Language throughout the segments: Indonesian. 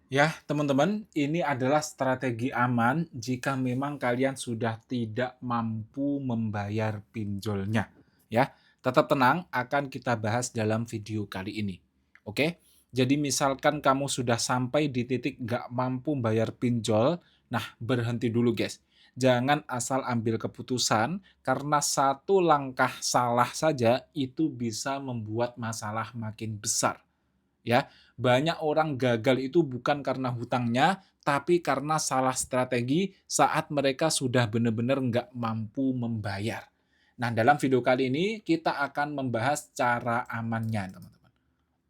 Ya, teman-teman, ini adalah strategi aman jika memang kalian sudah tidak mampu membayar pinjolnya. Ya, tetap tenang, akan kita bahas dalam video kali ini. Oke, jadi misalkan kamu sudah sampai di titik nggak mampu bayar pinjol, nah berhenti dulu guys. Jangan asal ambil keputusan, karena satu langkah salah saja itu bisa membuat masalah makin besar. Ya, banyak orang gagal itu bukan karena hutangnya, tapi karena salah strategi saat mereka sudah benar-benar nggak mampu membayar. Nah, dalam video kali ini kita akan membahas cara amannya, teman-teman.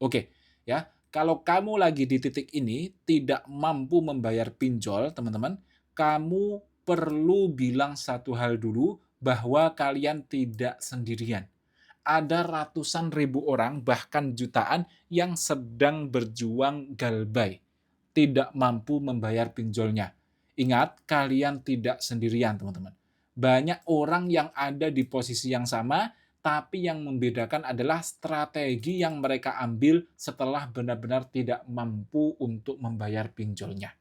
Oke, ya. Kalau kamu lagi di titik ini tidak mampu membayar pinjol, teman-teman, kamu perlu bilang satu hal dulu bahwa kalian tidak sendirian. Ada ratusan ribu orang, bahkan jutaan, yang sedang berjuang galbay, tidak mampu membayar pinjolnya. Ingat, kalian tidak sendirian, teman-teman. Banyak orang yang ada di posisi yang sama, tapi yang membedakan adalah strategi yang mereka ambil setelah benar-benar tidak mampu untuk membayar pinjolnya.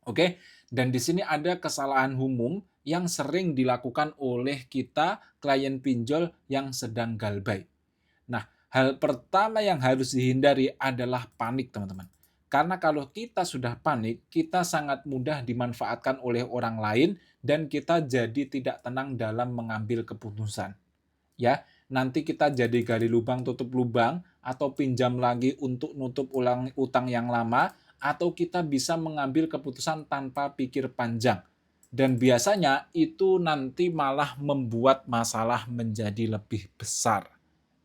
Oke, dan di sini ada kesalahan umum yang sering dilakukan oleh kita klien pinjol yang sedang galbay. Nah, hal pertama yang harus dihindari adalah panik, teman-teman. Karena kalau kita sudah panik, kita sangat mudah dimanfaatkan oleh orang lain dan kita jadi tidak tenang dalam mengambil keputusan. Ya, nanti kita jadi gali lubang tutup lubang atau pinjam lagi untuk nutup ulang utang yang lama atau kita bisa mengambil keputusan tanpa pikir panjang. Dan biasanya itu nanti malah membuat masalah menjadi lebih besar.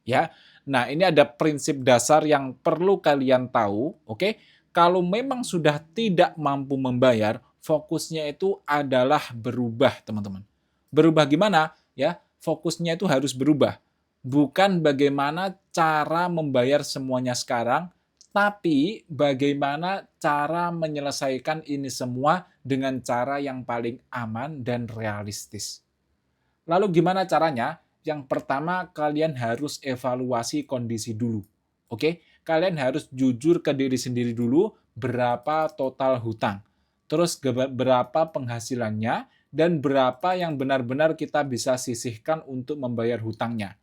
Ya. Nah, ini ada prinsip dasar yang perlu kalian tahu, oke? Kalau memang sudah tidak mampu membayar, fokusnya itu adalah berubah, teman-teman. Berubah gimana? Ya, fokusnya itu harus berubah. Bukan bagaimana cara membayar semuanya sekarang, tapi bagaimana cara menyelesaikan ini semua dengan cara yang paling aman dan realistis. Lalu gimana caranya? Yang pertama, kalian harus evaluasi kondisi dulu. Oke, kalian harus jujur ke diri sendiri dulu berapa total hutang. Terus berapa penghasilannya dan berapa yang benar-benar kita bisa sisihkan untuk membayar hutangnya.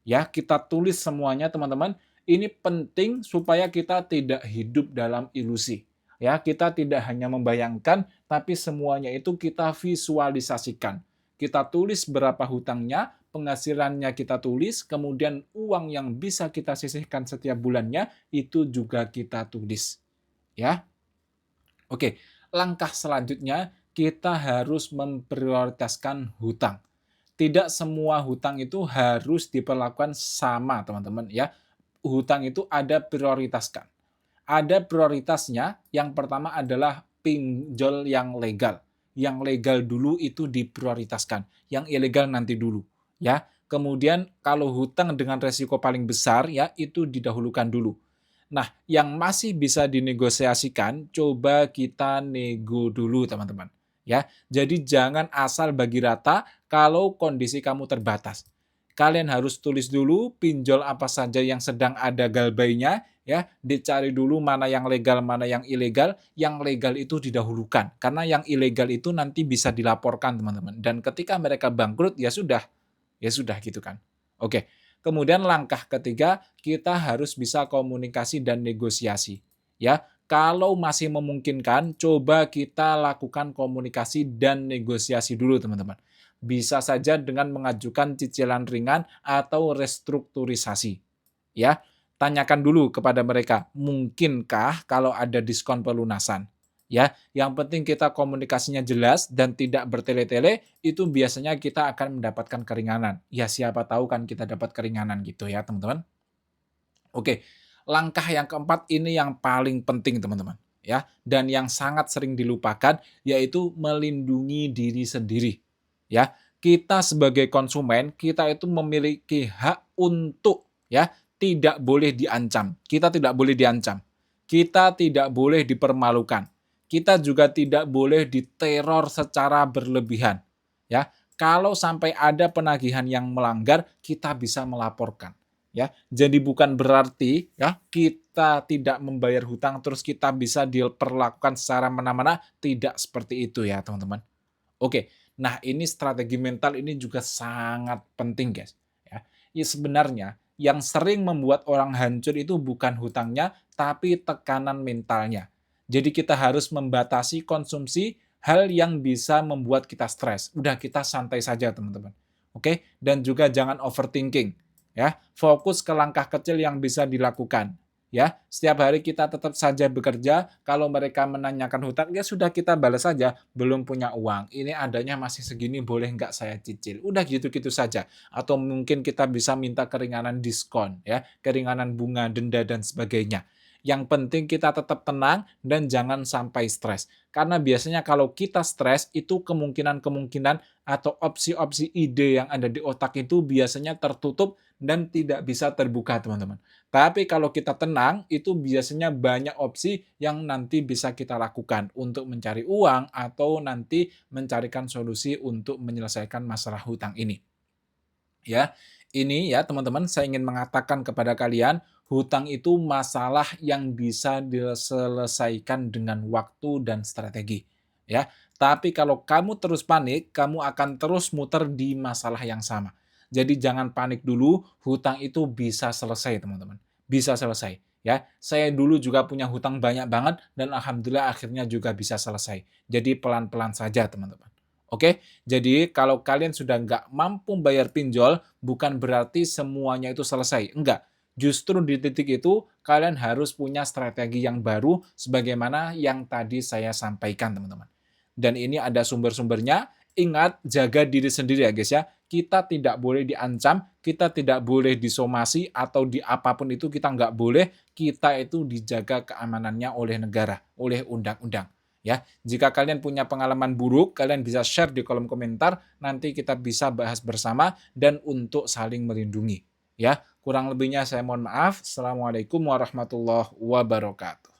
Ya, kita tulis semuanya teman-teman. Ini penting supaya kita tidak hidup dalam ilusi. Ya, kita tidak hanya membayangkan, tapi semuanya itu kita visualisasikan. Kita tulis berapa hutangnya, penghasilannya kita tulis, kemudian uang yang bisa kita sisihkan setiap bulannya itu juga kita tulis. Ya, oke. Langkah selanjutnya kita harus memprioritaskan hutang. Tidak semua hutang itu harus diperlakukan sama, teman-teman ya. Hutang itu ada prioritaskan. Ada prioritasnya, yang pertama adalah pinjol yang legal. Yang legal dulu itu diprioritaskan, yang ilegal nanti dulu, ya. Kemudian kalau hutang dengan resiko paling besar ya, itu didahulukan dulu. Nah, yang masih bisa dinegosiasikan, coba kita nego dulu teman-teman, ya. Jadi jangan asal bagi rata kalau kondisi kamu terbatas. Kalian harus tulis dulu pinjol apa saja yang sedang ada galbainya, ya, dicari dulu mana yang legal, mana yang ilegal. Yang legal itu didahulukan, karena yang ilegal itu nanti bisa dilaporkan, teman-teman. Dan ketika mereka bangkrut, ya sudah gitu kan. Oke. Kemudian langkah ketiga, kita harus bisa komunikasi dan negosiasi. Ya, kalau masih memungkinkan, coba kita lakukan komunikasi dan negosiasi dulu, teman-teman. Bisa saja dengan mengajukan cicilan ringan atau restrukturisasi. Ya, tanyakan dulu kepada mereka, mungkinkah kalau ada diskon pelunasan? Ya, yang penting kita komunikasinya jelas dan tidak bertele-tele, itu biasanya kita akan mendapatkan keringanan. Ya, siapa tahu kan kita dapat keringanan gitu ya, teman-teman. Oke, langkah yang keempat ini yang paling penting, teman-teman, ya, dan yang sangat sering dilupakan, yaitu melindungi diri sendiri, ya. Kita sebagai konsumen, kita itu memiliki hak untuk, ya, tidak boleh diancam. Kita tidak boleh diancam. Kita tidak boleh dipermalukan. Kita juga tidak boleh diteror secara berlebihan, ya. Kalau sampai ada penagihan yang melanggar, kita bisa melaporkan. ya. Jadi bukan berarti ya kita tidak membayar hutang terus kita bisa diperlakukan secara mana-mana, tidak seperti itu ya teman-teman. Oke, nah ini strategi mental ini juga sangat penting guys, ya. Ya sebenarnya yang sering membuat orang hancur itu bukan hutangnya, tapi tekanan mentalnya. Jadi kita harus membatasi konsumsi hal yang bisa membuat kita stres. Udah kita santai saja teman-teman. Oke, dan juga jangan overthinking, ya. Fokus ke langkah kecil yang bisa dilakukan. Ya, setiap hari kita tetap saja bekerja, kalau mereka menanyakan hutang, ya sudah kita balas saja, belum punya uang, ini adanya masih segini, boleh nggak saya cicil? Udah gitu-gitu saja. Atau mungkin kita bisa minta keringanan diskon, ya, keringanan bunga, denda, dan sebagainya. Yang penting kita tetap tenang dan jangan sampai stres. Karena biasanya kalau kita stres, itu kemungkinan-kemungkinan atau opsi-opsi ide yang ada di otak itu biasanya tertutup dan tidak bisa terbuka, teman-teman. Tapi kalau kita tenang, itu biasanya banyak opsi yang nanti bisa kita lakukan untuk mencari uang atau nanti mencarikan solusi untuk menyelesaikan masalah hutang ini. Ya, ini ya teman-teman saya ingin mengatakan kepada kalian, hutang itu masalah yang bisa diselesaikan dengan waktu dan strategi, ya. Tapi kalau kamu terus panik, kamu akan terus muter di masalah yang sama. Jadi jangan panik dulu, hutang itu bisa selesai teman-teman, bisa selesai, ya. Saya dulu juga punya hutang banyak banget dan alhamdulillah akhirnya juga bisa selesai. Jadi pelan-pelan saja teman-teman. Oke, jadi kalau kalian sudah nggak mampu bayar pinjol, bukan berarti semuanya itu selesai. Enggak. Justru di titik itu, kalian harus punya strategi yang baru sebagaimana yang tadi saya sampaikan, teman-teman. Dan ini ada sumber-sumbernya. Ingat, jaga diri sendiri ya guys ya. Kita tidak boleh diancam, kita tidak boleh disomasi, atau di apapun itu kita nggak boleh. Kita itu dijaga keamanannya oleh negara, oleh undang-undang. Ya, jika kalian punya pengalaman buruk, kalian bisa share di kolom komentar, nanti kita bisa bahas bersama dan untuk saling melindungi. Ya, kurang lebihnya saya mohon maaf. Assalamualaikum warahmatullahi wabarakatuh.